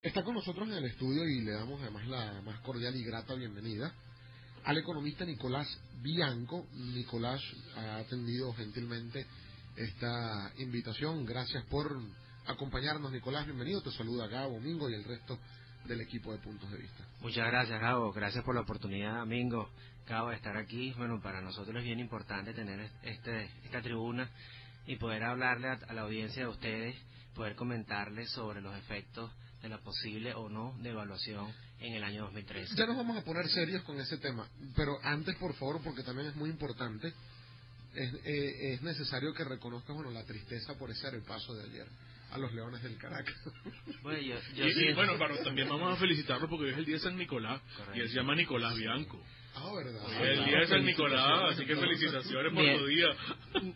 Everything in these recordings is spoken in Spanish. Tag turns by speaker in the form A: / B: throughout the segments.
A: Está con nosotros en el estudio y le damos además la más cordial y grata bienvenida al economista Nicolás Bianco. Nicolás ha atendido gentilmente esta invitación. Gracias por acompañarnos, Nicolás. Bienvenido. Te saluda Gabo, Mingo y el resto del equipo de Puntos de Vista.
B: Muchas gracias, Gabo. Gracias por la oportunidad, Mingo, Gabo, de estar aquí. Bueno, para nosotros es bien importante tener esta tribuna y poder hablarle a la audiencia de ustedes, poder comentarles sobre los efectos de la posible o no devaluación en el año 2013.
A: Ya nos vamos a poner serios con ese tema, pero antes, por favor, porque también es muy importante, es necesario que reconozcas, bueno, la tristeza por ese repaso de ayer a los Leones del Caracas.
B: Bueno,
C: bueno, pero también vamos a felicitarlo porque hoy es el día de San Nicolás.
B: Correcto.
C: Y él se llama Nicolás Bianco.
A: Ah, ¿verdad?
C: Hoy es el día de San Nicolás, así que felicitaciones por tu día.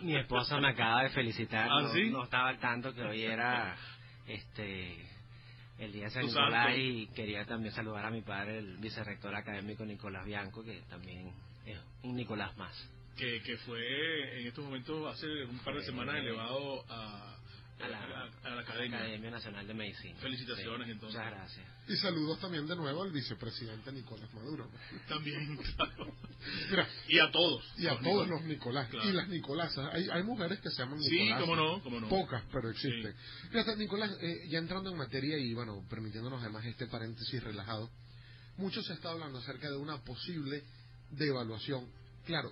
B: Mi esposa me acaba de felicitar.
C: ¿Ah, sí?
B: No estaba al tanto que hoy era el día de San
C: Tu
B: Nicolás
C: santo.
B: y quería también saludar a mi padre, el vicerrector académico Nicolás Bianco, que también es un Nicolás más.
C: Que fue en estos momentos hace un par de semanas elevado a la academia.
B: Academia Nacional de Medicina.
C: Felicitaciones,
B: Sí,
C: entonces.
B: muchas gracias.
A: Y saludos también de nuevo al vicepresidente Nicolás Maduro.
C: También, claro.
A: Mira,
C: Y a todos.
A: y a todos los Nicolás.
C: Claro.
A: Y las Nicolasas. Hay mujeres que se llaman
C: Sí,
A: Nicolás.
C: cómo no.
A: Pocas, pero existen. Fíjate, Nicolás, ya entrando en materia y, bueno, permitiéndonos además este paréntesis relajado, mucho se está hablando acerca de una posible devaluación. Claro,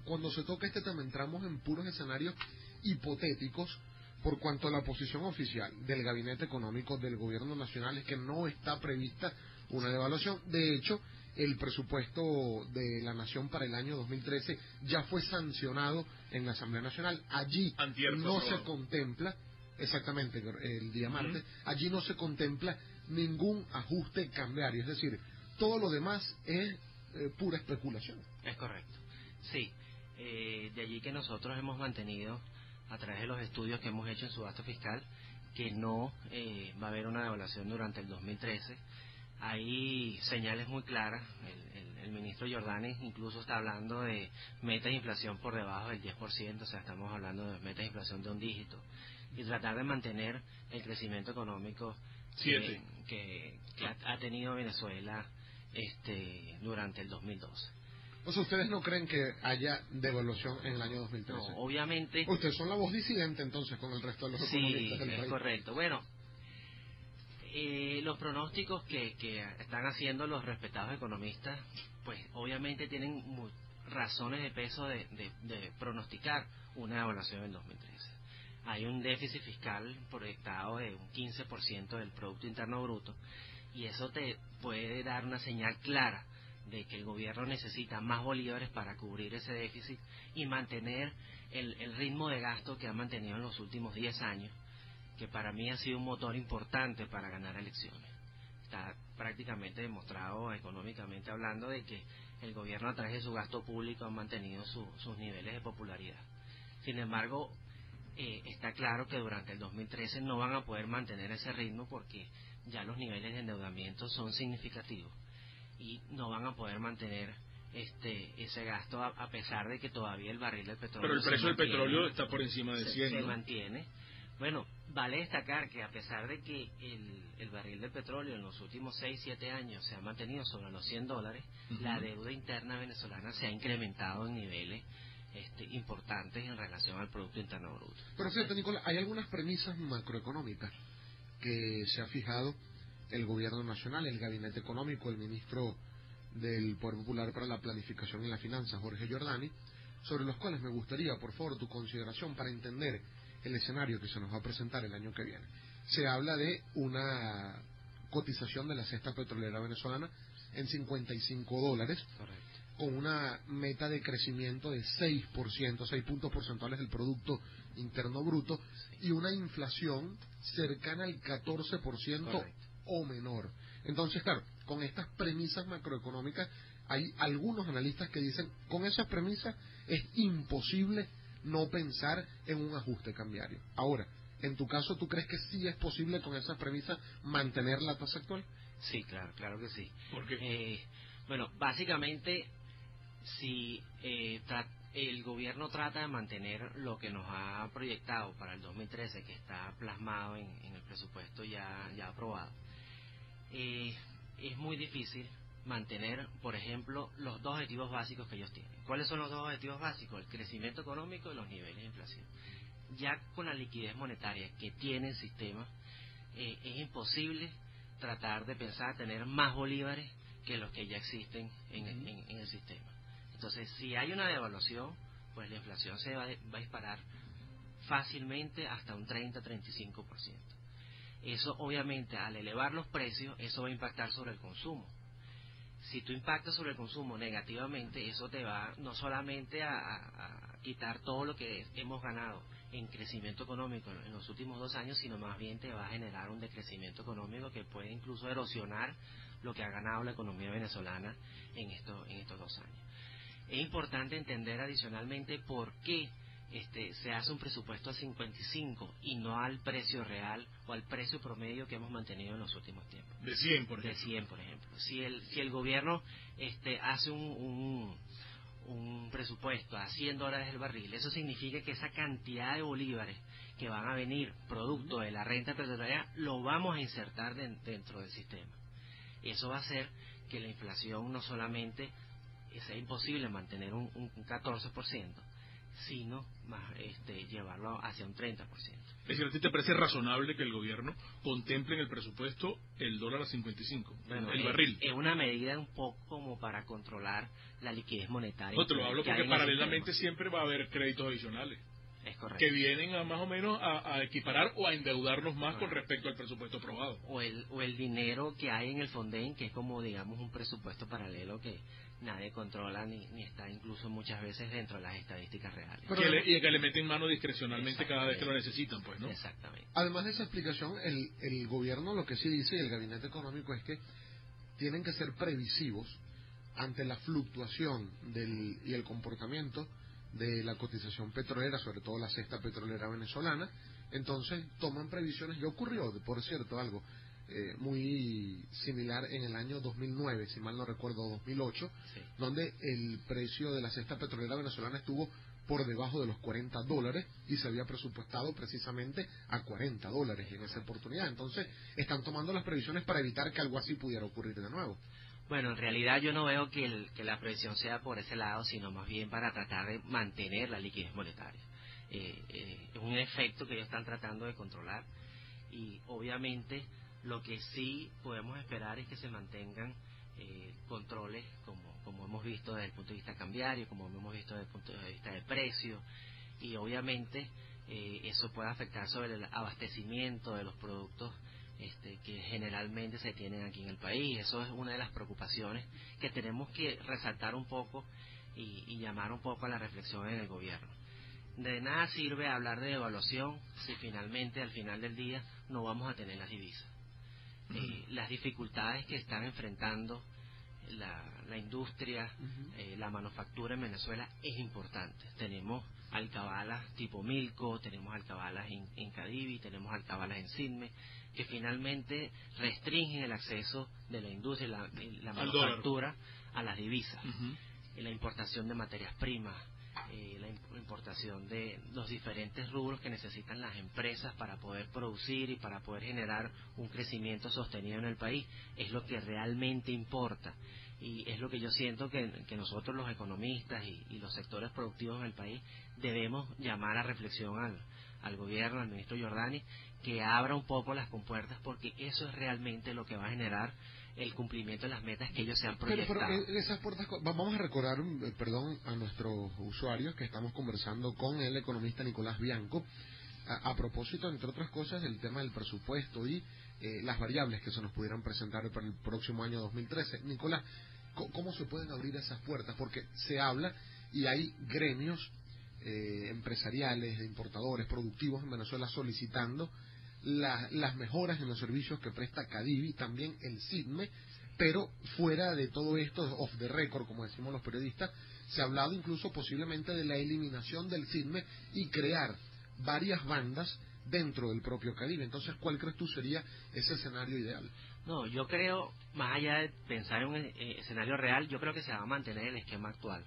A: cuando se toca este tema entramos en puros escenarios hipotéticos, por cuanto a la posición oficial del Gabinete Económico del Gobierno Nacional es que no está prevista una devaluación. De hecho, el presupuesto de la Nación para el año 2013 ya fue sancionado en la Asamblea Nacional. Allí
C: Antier fue
A: no se
C: aprobado.
A: contempla, exactamente, el día martes, allí no se contempla ningún ajuste cambiario. Es decir, todo lo demás es pura especulación.
B: Es correcto. Sí, de allí que nosotros hemos mantenido, a través de los estudios que hemos hecho en subasta fiscal, que no va a haber una devaluación durante el 2013. Hay señales muy claras. El ministro Giordani incluso está hablando de metas de inflación por debajo del 10%, o sea, estamos hablando de metas de inflación de un dígito, y tratar de mantener el crecimiento económico
C: 7.
B: que ha tenido Venezuela durante el 2012.
A: O sea, ¿ustedes no creen que haya devaluación en el año 2013?
B: No, obviamente.
A: Ustedes son la voz disidente entonces con el resto de los
B: Sí,
A: economistas del
B: es
A: país.
B: correcto. Bueno, los pronósticos que están haciendo los respetados economistas, pues obviamente tienen razones de peso de pronosticar una devaluación en 2013. Hay un déficit fiscal proyectado de un 15% del Producto Interno Bruto, y eso te puede dar una señal clara de que el gobierno necesita más bolívares para cubrir ese déficit y mantener el ritmo de gasto que ha mantenido en los últimos 10 años, que para mí ha sido un motor importante para ganar elecciones. Está prácticamente demostrado económicamente hablando de que el gobierno a través de su gasto público ha mantenido sus niveles de popularidad. Sin embargo, está claro que durante el 2013 no van a poder mantener ese ritmo porque ya los niveles de endeudamiento son significativos y no van a poder mantener ese gasto a pesar de que todavía el barril del petróleo
C: Pero el precio del petróleo está por encima de 100,
B: se
C: ¿no?
B: mantiene. Bueno, vale destacar que a pesar de que el barril del petróleo en los últimos 6-7 años se ha mantenido sobre los $100, la deuda interna venezolana se ha incrementado en niveles importantes en relación al Producto Interno Bruto.
A: Pero fíjate, Nicolás, hay algunas premisas macroeconómicas que se ha fijado el Gobierno Nacional, el Gabinete Económico, el ministro del Poder Popular para la Planificación y la Finanza, Jorge Giordani, sobre los cuales me gustaría, por favor, tu consideración para entender el escenario que se nos va a presentar el año que viene. Se habla de una cotización de la cesta petrolera venezolana en $55,
B: Correcto.
A: con una meta de crecimiento de 6%, 6 puntos porcentuales del Producto Interno Bruto, y una inflación cercana al 14%
B: Correcto.
A: o menor. Entonces, claro, con estas premisas macroeconómicas, hay algunos analistas que dicen, con esas premisas es imposible no pensar en un ajuste cambiario. Ahora, en tu caso, ¿tú crees que sí es posible con esas premisas mantener la tasa actual?
B: Sí, claro que sí.
C: ¿Por qué?
B: Bueno, básicamente, si el gobierno trata de mantener lo que nos ha proyectado para el 2013, que está plasmado en el presupuesto ya aprobado, es muy difícil mantener, por ejemplo, los dos objetivos básicos que ellos tienen. ¿Cuáles son los dos objetivos básicos? El crecimiento económico y los niveles de inflación. Ya con la liquidez monetaria que tiene el sistema, es imposible tratar de pensar tener más bolívares que los que ya existen en el sistema. Entonces, si hay una devaluación, pues la inflación se va a disparar fácilmente hasta un 30-35%. Eso, obviamente, al elevar los precios, eso va a impactar sobre el consumo. Si tú impactas sobre el consumo negativamente, eso te va no solamente a quitar todo lo que hemos ganado en crecimiento económico en los últimos 2 años, sino más bien te va a generar un decrecimiento económico que puede incluso erosionar lo que ha ganado la economía venezolana en estos 2 años. Es importante entender adicionalmente por qué se hace un presupuesto a 55 y no al precio real o al precio promedio que hemos mantenido en los últimos tiempos.
C: De 100, por ejemplo.
B: De 100, por ejemplo. Si el gobierno hace un presupuesto a $100 el barril, eso significa que esa cantidad de bolívares que van a venir producto de la renta petrolera lo vamos a insertar dentro del sistema. Eso va a hacer que la inflación no solamente sea imposible mantener un 14%, sino más llevarlo hacia un 30%.
C: Es decir, ¿a ti te parece razonable que el gobierno contemple en el presupuesto el dólar a 55,
B: bueno,
C: el barril?
B: Es una medida un poco como para controlar la liquidez monetaria.
C: No, te lo hablo porque paralelamente siempre va a haber créditos adicionales.
B: Es correcto.
C: Que vienen a más o menos a equiparar o a endeudarnos más con respecto al presupuesto aprobado.
B: O el dinero que hay en el Fonden, que es como, digamos, un presupuesto paralelo que nadie controla ni está incluso muchas veces dentro de las estadísticas reales.
C: Y que le meten mano discrecionalmente cada vez que lo necesitan, pues, ¿no?
B: Exactamente.
A: Además de esa explicación, el gobierno lo que sí dice, y el gabinete económico, es que tienen que ser previsivos ante la fluctuación y el comportamiento de la cotización petrolera, sobre todo la cesta petrolera venezolana. Entonces toman previsiones. Ya ocurrió, por cierto, algo muy similar en el año 2009, si mal no recuerdo, 2008, sí, donde el precio de la cesta petrolera venezolana estuvo por debajo de los $40 y se había presupuestado precisamente a $40 en esa oportunidad. Entonces están tomando las previsiones para evitar que algo así pudiera ocurrir de nuevo.
B: Bueno, en realidad yo no veo que la previsión sea por ese lado, sino más bien para tratar de mantener la liquidez monetaria. Es un efecto que ellos están tratando de controlar, y obviamente lo que sí podemos esperar es que se mantengan controles como hemos visto desde el punto de vista cambiario, como hemos visto desde el punto de vista de precio, y obviamente eso puede afectar sobre el abastecimiento de los productos que generalmente se tienen aquí en el país. Eso es una de las preocupaciones que tenemos que resaltar un poco y llamar un poco a la reflexión en el gobierno. De nada sirve hablar de devaluación si finalmente al final del día no vamos a tener las divisas. Las dificultades que están enfrentando la industria, la manufactura en Venezuela es importante. Tenemos alcabalas tipo Milco, tenemos alcabalas en Cadivi, tenemos alcabalas en Sidme, que finalmente restringen el acceso de la industria y la manufactura a las divisas, la importación de materias primas, la importación de los diferentes rubros que necesitan las empresas para poder producir y para poder generar un crecimiento sostenido en el país, es lo que realmente importa, y es lo que yo siento que nosotros los economistas y los sectores productivos en el país debemos llamar a reflexión al gobierno, al ministro Giordani, que abra un poco las compuertas, porque eso es realmente lo que va a generar el cumplimiento de las metas que ellos se han proyectado.
A: Pero esas puertas, vamos a recordar, a nuestros usuarios que estamos conversando con el economista Nicolás Bianco a propósito, entre otras cosas, del tema del presupuesto y las variables que se nos pudieran presentar para el próximo año 2013. Nicolás, ¿cómo se pueden abrir esas puertas? Porque se habla y hay gremios empresariales, de importadores, productivos en Venezuela solicitando las mejoras en los servicios que presta Cadivi, también el Sidme, pero fuera de todo esto, off the record, como decimos los periodistas, se ha hablado incluso posiblemente de la eliminación del Sidme y crear varias bandas dentro del propio Cadivi. Entonces, ¿cuál crees tú sería ese escenario ideal?
B: No, yo creo, más allá de pensar en un escenario real, yo creo que se va a mantener el esquema actual.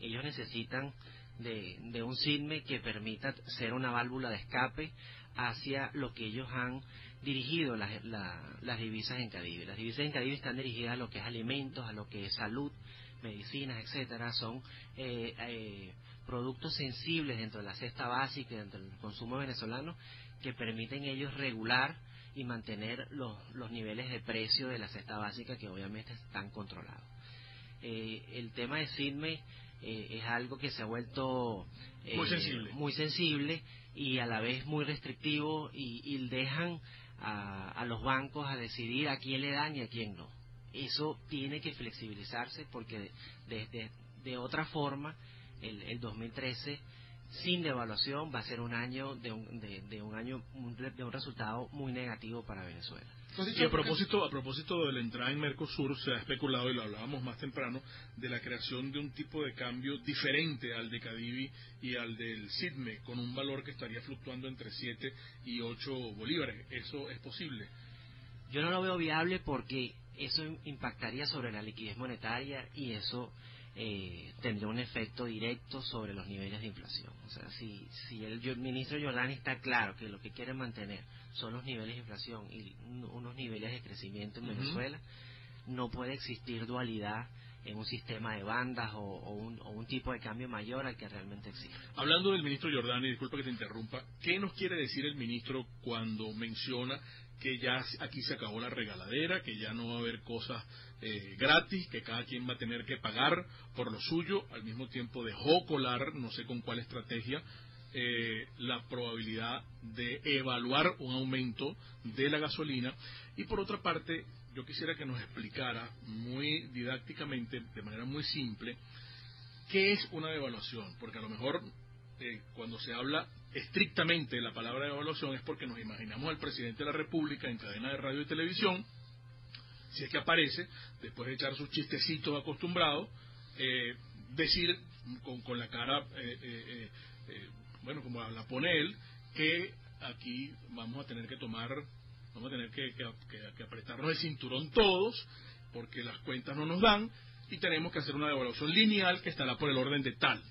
B: Ellos necesitan de un Sidme que permita ser una válvula de escape hacia lo que ellos han dirigido las divisas en Cadivi. Las divisas en Cadivi están dirigidas a lo que es alimentos, a lo que es salud, medicinas, etcétera. Son productos sensibles dentro de la cesta básica, dentro del consumo venezolano, que permiten ellos regular y mantener los niveles de precio de la cesta básica, que obviamente están controlados. El tema de SIDME es algo que se ha vuelto muy sensible y a la vez muy restrictivo, y dejan a los bancos a decidir a quién le dan y a quién no. Eso tiene que flexibilizarse, porque de otra forma el 2013 sin devaluación va a ser un año de un resultado muy negativo para Venezuela.
C: Y a propósito de la entrada en Mercosur, se ha especulado, y lo hablábamos más temprano, de la creación de un tipo de cambio diferente al de Cadivi y al del SIDME, con un valor que estaría fluctuando entre 7 y 8 bolívares. ¿Eso es posible?
B: Yo no lo veo viable, porque eso impactaría sobre la liquidez monetaria, y eso tendría un efecto directo sobre los niveles de inflación. O sea, si el ministro Giordani está claro que lo que quiere mantener son los niveles de inflación y unos niveles de crecimiento en Venezuela, no puede existir dualidad en un sistema de bandas o un tipo de cambio mayor al que realmente existe.
C: Hablando del ministro Giordani, disculpa que te interrumpa, ¿qué nos quiere decir el ministro cuando menciona que ya aquí se acabó la regaladera, que ya no va a haber cosas gratis, que cada quien va a tener que pagar por lo suyo? Al mismo tiempo dejó colar, no sé con cuál estrategia, la probabilidad de evaluar un aumento de la gasolina. Y por otra parte, yo quisiera que nos explicara muy didácticamente, de manera muy simple, qué es una devaluación, porque a lo mejor cuando se habla estrictamente de la palabra devaluación es porque nos imaginamos al presidente de la República en cadena de radio y televisión, si es que aparece, después de echar sus chistecitos acostumbrados, decir con la cara, bueno, como la pone él, que aquí vamos a tener que apretarnos el cinturón todos, porque las cuentas no nos dan, y tenemos que hacer una devaluación lineal que estará por el orden de tal.